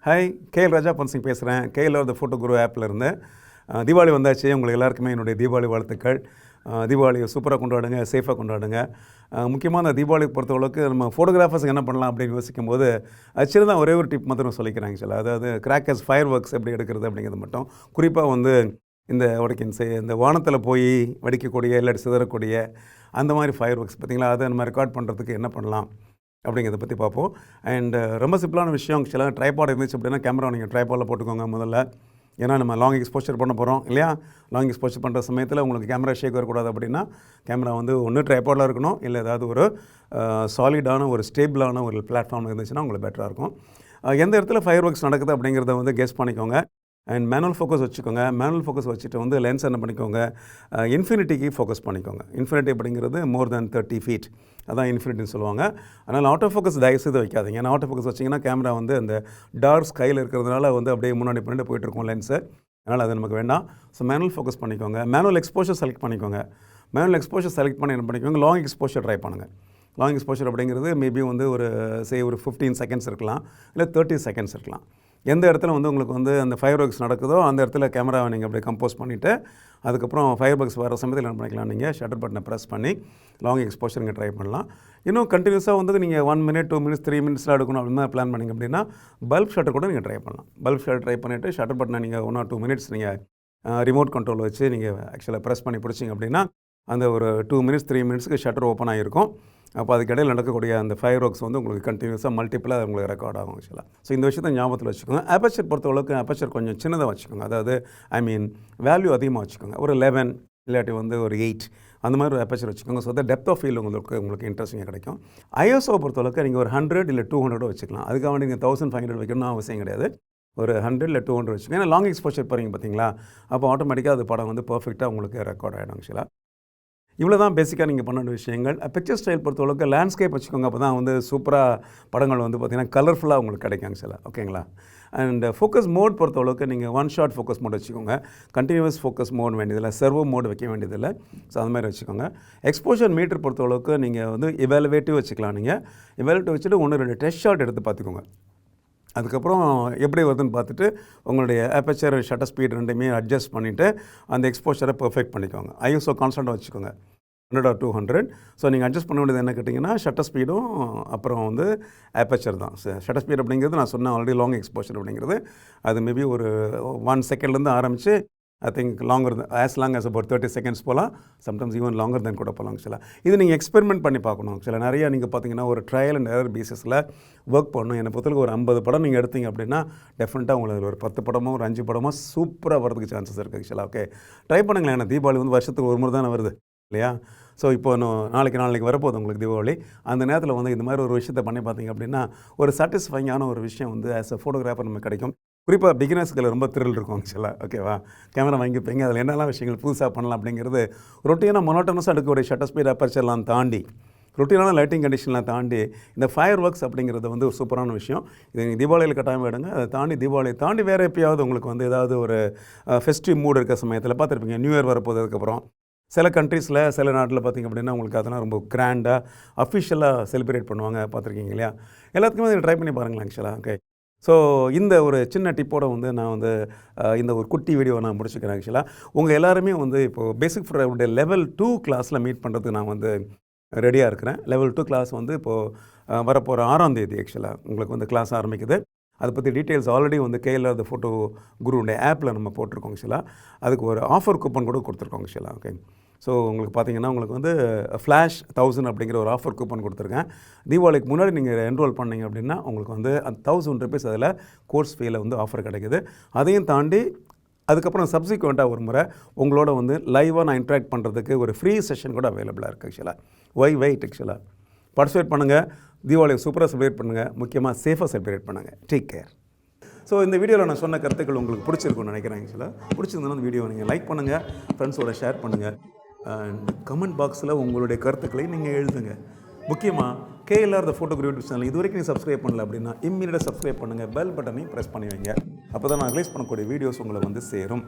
Hi KL ராஜா punching பேசுகிறேன். KL the photo குரு ஆப்பில் இருந்து. தீபாவளி வந்தாச்சு. உங்களுக்கு எல்லாருக்குமே என்னுடைய தீபாவளி வாழ்த்துக்கள். தீபாவளியை சூப்பராக கொண்டாடுங்க, சேஃபாக கொண்டாடுங்க. முக்கியமாக அந்த தீபாவளி பொறுத்தளவுக்கு நம்ம ஃபோட்டோகிராஃபர்ஸ் என்ன பண்ணலாம் அப்படின்னு யோசிக்கும் போது ஆக்சுவலி தான் ஒரே ஒரு டிப் மாத்திரம் சொல்லிக்கிறாங்க சார். அதாவது கிராக்கர்ஸ் ஃபயர் ஒர்க்ஸ் எப்படி எடுக்கிறது அப்படிங்கிறது மட்டும். குறிப்பாக வந்து இந்த உடைக்கின்ஸு இந்த வானத்தில் போய் வெடிக்கக்கூடிய இல்லாட்டி சிதறக்கூடிய அந்த மாதிரி ஃபயர் ஒர்க்ஸ் பார்த்திங்களா, அதை நம்ம ரெக்கார்ட் பண்ணுறதுக்கு என்ன பண்ணலாம் அப்படிங்கிறத பற்றி பார்ப்போம். அண்ட் ரொம்ப சிம்பிளான விஷயம். ஆக்சுவலாக ட்ரைபாட் இருந்துச்சு அப்படின்னா கேமரா நீங்கள் ட்ரைபாடில் போட்டுக்கோங்க முதல்ல. ஏன்னா நம்ம லாங் எக்ஸ்போஷர் பண்ண போகிறோம் இல்லையா. லாங் எக்ஸ்போஷர் பண்ணுற சமயத்தில் உங்களுக்கு கேமரா ஷேக் வரக்கூடாது அப்படின்னா கேமரா வந்து ஒன்று ட்ரைபாடில் இருக்கணும், இல்லை ஏதாவது ஒரு சாலிடான ஒரு ஸ்டேபிளான ஒரு பிளாட்ஃபார்ம் இருந்துச்சுன்னா உங்களுக்கு பெட்டராக இருக்கும். எந்த இடத்துல ஃபயர் ஒர்க்ஸ் நடக்குது அப்படிங்கிறத வந்து கெஸ் பண்ணிக்கோங்க. அண்ட் மேனுவல் ஃபோக்கஸ் வச்சுக்கோங்க. மேனுவல் ஃபோக்கஸ் வச்சுட்டு வந்து லென்ஸ் என்ன பண்ணிக்கோங்க, இன்ஃபினிட்டிக்கு ஃபோக்கஸ் பண்ணிக்கோங்க. இன்ஃபினிட்டி அப்படிங்கிறது மோர் தென் 30 feet, அதான் இன்ஃபினிட்டின்னு சொல்லுவாங்க. அதனால் ஆட்டோ ஃபோக்கஸ் தயவுசெய்து வைக்காதீங்க. ஏன்னா ஆட்டோ ஃபோக்கஸ் வச்சிங்கன்னா கேமரா வந்து அந்த டார்க் ஸ்கையில் இருக்கிறதுனால வந்து அப்படியே முன்னாடி பண்ணிட்டு போயிட்டுருக்கோம் லென்ஸு. அதனால் அது நமக்கு வேண்டாம். ஸோ மேனுவல் ஃபோக்கஸ் பண்ணிக்கோங்க. மேனுவல் எக்ஸ்போஷர் செலக்ட் பண்ணிக்கோங்க. மேனுவல் எக்ஸ்போஷர் செலக்ட் பண்ணி என்ன பண்ணிக்கோங்க, லாங் எக்ஸ்போஷர் ட்ரை பண்ணுங்கள். லாங் எக்ஸ்போஷர் அப்படிங்கிறது மேபி வந்து ஒரு ஒரு 15 seconds இருக்கலாம், இல்லை 30 seconds இருக்கலாம். எந்த இடத்துல வந்து உங்களுக்கு வந்து அந்த ஃபயர் ஒர்க்ஸ் நடக்குதோ அந்த இடத்துல கேமராவை நீங்கள் அப்படியே கம்போஸ் பண்ணிவிட்டு அதுக்கப்புறம் ஃபயர் ஒர்க்ஸ் வர சமயத்தில் என்ன பண்ணிக்கலாம், நீங்கள் ஷட்டர் பட்டனை ப்ரெஸ் பண்ணி லாங் எக்ஸ்போஷர் நீங்கள் ட்ரை பண்ணலாம். இன்னும் கண்டினியூஸாக வந்து நீங்கள் 1 minute 2 minutes 3 minutes எடுக்கணும் அப்படின்னு பிளான் பண்ணிங்க அப்படின்னா பல்ப் ஷட்டர் கூட நீங்கள் ட்ரை பண்ணலாம். பல்ப் ஷட்டர் ட்ரை பண்ணிவிட்டு ஷட்டர் பட்டனை நீங்கள் 1 or 2 minutes நீங்கள் ரிமோட் கண்ட்ரோல் வச்சு நீங்கள் ஆக்சுவலாக ப்ரெஸ் பண்ணி பிடிச்சிங்க அப்படின்னா அந்த ஒரு 2 minutes 3 minutesக்கு ஷட்டர் ஓப்பன் ஆகிருக்கும். அப்போ அதுக்கிடையில் நடக்கக்கூடிய அந்த ஃபயர் ஒர்க்ஸ் வந்து உங்களுக்கு கண்டினியூஸாக மல்டிப்பிளாக அது உங்களுக்கு ரெக்கார்ட் ஆகும் ஆக்சுவலாக. ஸோ இந்த விஷயத்தை ஞாபகத்தில் வச்சுக்கோங்க. அப்பச்சர் பொறுத்தளவுக்கு அப்பச்சர் கொஞ்சம் சின்னதாக வச்சுக்கோங்க. அதாவது வேல்யூ அதிகமாக வச்சுக்கோங்க. ஒரு 11 இல்லாட்டி வந்து ஒரு 8 அந்த மாதிரி ஒரு அப்பச்சர் வச்சுக்கோங்க. ஸோ அதை டெப்த் ஆஃப் ஃபீல் உங்களுக்கு இன்ட்ரெஸ்டிங்காக கிடைக்கும். ஐஎஸ்ஓ பொறுத்தளவுக்கு நீங்கள் ஒரு 100 இல்லை 200 வச்சுக்கலாம். அதுக்காக வேண்டி நீங்கள் 1500 வைக்கணும்னு அவசியம் கிடையாது. ஒரு 100 இல்லை 200 வச்சுக்கோங்க. ஏன்னா லாங் எக்ஸ்போஷர் போகிறீங்க பார்த்தீங்களா, அப்போ ஆட்டோமேட்டிக்காக அது படம் வந்து பர்ஃபெக்டாக உங்களுக்கு ரெக்கார்ட் ஆகிடும் ஆக்சுவலாக. இவ்வளோ தான் பேசிக்காக நீங்கள் பண்ண வேண்டிய விஷயங்கள். பிக்சர் ஸ்டைல் பொறுத்தளவுக்கு லேண்ட்ஸ்கேப் வச்சுக்கோங்க. அப்போ தான் வந்து சூப்பராக படங்கள் வந்து பார்த்திங்கன்னா கலர்ஃபுல்லாக உங்களுக்கு கிடைக்கும் சில. ஓகேங்களா. அண்ட் ஃபோக்கஸ் மோட் பொறுத்தளவுக்கு நீங்கள் 1 shot ஃபோக்கஸ் மோட் வச்சுக்கோங்க. கண்டினியூஸ் ஃபோக்கஸ் மோட் வேண்டியதில்லை, சர்வோ மோட் வைக்க வேண்டியதில்லை. ஸோ அது மாதிரி வச்சுக்கோங்க. எக்ஸ்போஷர் மீட்டர் பொறுத்தளவுக்கு நீங்கள் வந்து எவாலுவேட்டிவ் வச்சுக்கலாம். நீங்கள் எவாலுவேட்டிவ் வச்சுட்டு 1-2 டெஸ்ட் ஷாட் எடுத்து பார்த்துக்கோங்க. அதுக்கப்புறம் எப்படி வருதுன்னு பார்த்துட்டு உங்களுடைய அப்பச்சர் ஷட்டர் ஸ்பீட் ரெண்டுமே அட்ஜஸ்ட் பண்ணிவிட்டு அந்த எக்ஸ்போஷரை பர்ஃபெக்ட் பண்ணிக்கோங்க. ஐஎஸ்ஓ கான்ஸ்டண்ட்டாக வச்சுக்கோங்க 100 or 200. ஸோ நீங்கள் அட்ஜஸ்ட் பண்ண வேண்டியது என்ன கேட்டிங்கன்னா ஷட்டர் ஸ்பீடும் அப்புறம் வந்து அப்பச்சர் தான். ஷட்டர் ஸ்பீட் அப்படிங்கிறது நான் சொன்னேன் ஆல்ரெடி. லாங் எக்ஸ்போஷர் அப்படிங்கிறது அது மேபி ஒரு 1 secondலேருந்து ஆரம்பித்து I think longer as long as about 30 seconds போகலாம். சம்டைம்ஸ் ஈவன் லாங்கர் தென் கூட போகலாம் ஆக்சுவலாக. இது நீங்கள் எக்ஸ்பெரிமெண்ட் பண்ணி பார்க்கணும் ஆக்சுவலாக. நிறையா நீங்கள் பார்த்தீங்கன்னா ஒரு ட்ரையல் அண்ட் எரர் பேசிஸில் ஒர்க் பண்ணணும். என்னை பொறுத்தவரைக்கும் ஒரு 50 படம் நீங்கள் எடுத்தீங்க அப்படின்னா டெஃபினட்டாக உங்களுக்கு ஒரு 10 படமோ ஒரு 5 படமோ சூப்பராக வரதுக்கு சான்சஸ் இருக்குது ஆக்சுவலாக. ஓகே, ட்ரை பண்ணுங்களேன். ஏன்னா தீபாவளி வந்து வருஷத்துக்கு ஒரு முறை தானே வருது இல்லையா. ஸோ இப்போ நாளைக்கு வரப்போகுது உங்களுக்கு தீபாவளி. அந்த நேரத்தில் வந்து இந்த மாதிரி ஒரு விஷயத்தை பண்ணி பார்த்தீங்க அப்படின்னா ஒரு சாட்டிஸ்ஃபைங்கான ஒரு விஷயம் வந்து ஆஸ் அ ஃபோட்டோகிராஃபர் நமக்கு கிடைக்கும். குறிப்பாக பிகினர்ஸ்களில் ரொம்ப த்ரில் இருக்கும் ஆக்சுவலாக. ஓகேவா, கேமரா வாங்கிப்பீங்க, அதில் என்னெல்லாம் விஷயங்கள் புதுசாக பண்ணலாம் அப்படிங்கிறது ரொட்டீனாக மொனோட்டனஸாக எடுக்கக்கூடிய ஷட்டர் ஸ்பீட் அப்பர்ச்சர்லாம் தாண்டி ரொட்டீனான லைட்டிங் கண்டிஷன்லாம் தாண்டி இந்த ஃபயர் ஒர்க்ஸ் அப்படிங்கிறது வந்து ஒரு சூப்பரான விஷயம். இது நீங்கள் தீபாவளியில் கட்டாயம் எடுங்க. அதை தாண்டி தீபாவளியை தாண்டி வேறு எப்பயாவது உங்களுக்கு வந்து ஏதாவது ஒரு ஃபெஸ்டிவ் மூட் இருக்க சமயத்தில் பார்த்துருப்பீங்க. நியூ இயர் வரப்போது. அதுக்கப்புறம் சில கண்ட்ரீஸில் சில நாட்டில் பார்த்திங்க அப்படின்னா உங்களுக்கு அதெல்லாம் ரொம்ப கிராண்டாக அஃபிஷியலாக செலிப்ரேட் பண்ணுவாங்க, பார்த்துருக்கீங்க இல்லையா. எல்லாத்துக்குமே இதை ட்ரை பண்ணி பாருங்களேன் ஆக்சுவலாக. ஓகே, ஸோ இந்த ஒரு சின்ன டிப்போடு வந்து நான் வந்து இந்த ஒரு குட்டி வீடியோ நான் முடிச்சுக்கிறேன் ஆக்சுவலாக. உங்கள் எல்லாருமே வந்து இப்போது பேசிக் ஃபோட்டோவுடைய லெவல் 2 கிளாஸில் மீட் பண்ணுறதுக்கு நான் வந்து ரெடியாக இருக்கிறேன். லெவல் 2 கிளாஸ் வந்து இப்போது வரப்போகிற 6ஆம் தேதி ஆக்சுவலாக உங்களுக்கு வந்து கிளாஸ் ஆரம்பிக்குது. அதை பற்றி டீட்டெயில்ஸ் ஆல்ரெடி வந்து கேஎல் த ஃபோட்டோ குருவுடைய ஆப்பில் நம்ம போட்டிருக்கோங்க ஆக்சுவலாக. அதுக்கு ஒரு ஆஃபர் கூப்பன் கூட கொடுத்துருக்கோங்க ஆக்சுவலாக. ஓகே, ஸோ உங்களுக்கு பார்த்தீங்கன்னா உங்களுக்கு வந்து ஃப்ளாஷ் 1000 அப்படிங்கிற ஒரு ஆஃபர் கூப்பன் கொடுத்துருக்கேன். தீபாவளிக்கு முன்னாடி நீங்கள் என்ரோல் பண்ணிங்க அப்படின்னா உங்களுக்கு வந்து அந்த 1000 rupees அதில் கோர்ஸ் ஃபீயில் வந்து ஆஃபர் கிடைக்குது. அதையும் தாண்டி அதுக்கப்புறம் சப்சிக்வெண்ட்டாக ஒரு முறை உங்களோட வந்து லைவாக நான் இன்ட்ராக்ட் பண்ணுறதுக்கு ஒரு ஃப்ரீ செஷன் கூட அவைலபிளாக இருக்குது ஆக்சுவலாக. வெயிட் ஆக்சுவலாக பார்ட்டிசிபேட் பண்ணுங்கள். தீபாவளியை சூப்பராக செலிப்ரேட் பண்ணுங்கள். முக்கியமாக சேஃபாக செலிப்ரேட் பண்ணுங்கள். Take care. ஸோ இந்த வீடியோவில் நான் சொன்ன கருத்துக்கள் உங்களுக்கு பிடிச்சிருக்குன்னு நினைக்கிறேன் ஆக்சுவலாக. பிடிச்சிருந்தோன்னா அந்த வீடியோ நீங்கள் லைக் பண்ணுங்கள், ஃப்ரெண்ட்ஸோட ஷேர் பண்ணுங்கள். அண்ட் கமெண்ட் பாக்ஸில் உங்களுடைய கருத்துக்களை நீங்கள் எழுதுங்க. முக்கியமாக KL the photo Guru YouTube channel இது வரைக்கும் நீங்கள் சப்ஸ்கிரைப் பண்ணல அப்படின்னா இம்மீடியட்டாக சப்ஸ்கிரைப் பண்ணுங்கள். பெல் பட்டனையும் ப்ரெஸ் பண்ணி வைங்க. அப்போ தான் நான் ரிலீஸ் பண்ணக்கூடிய வீடியோஸ் உங்களை வந்து சேரும்.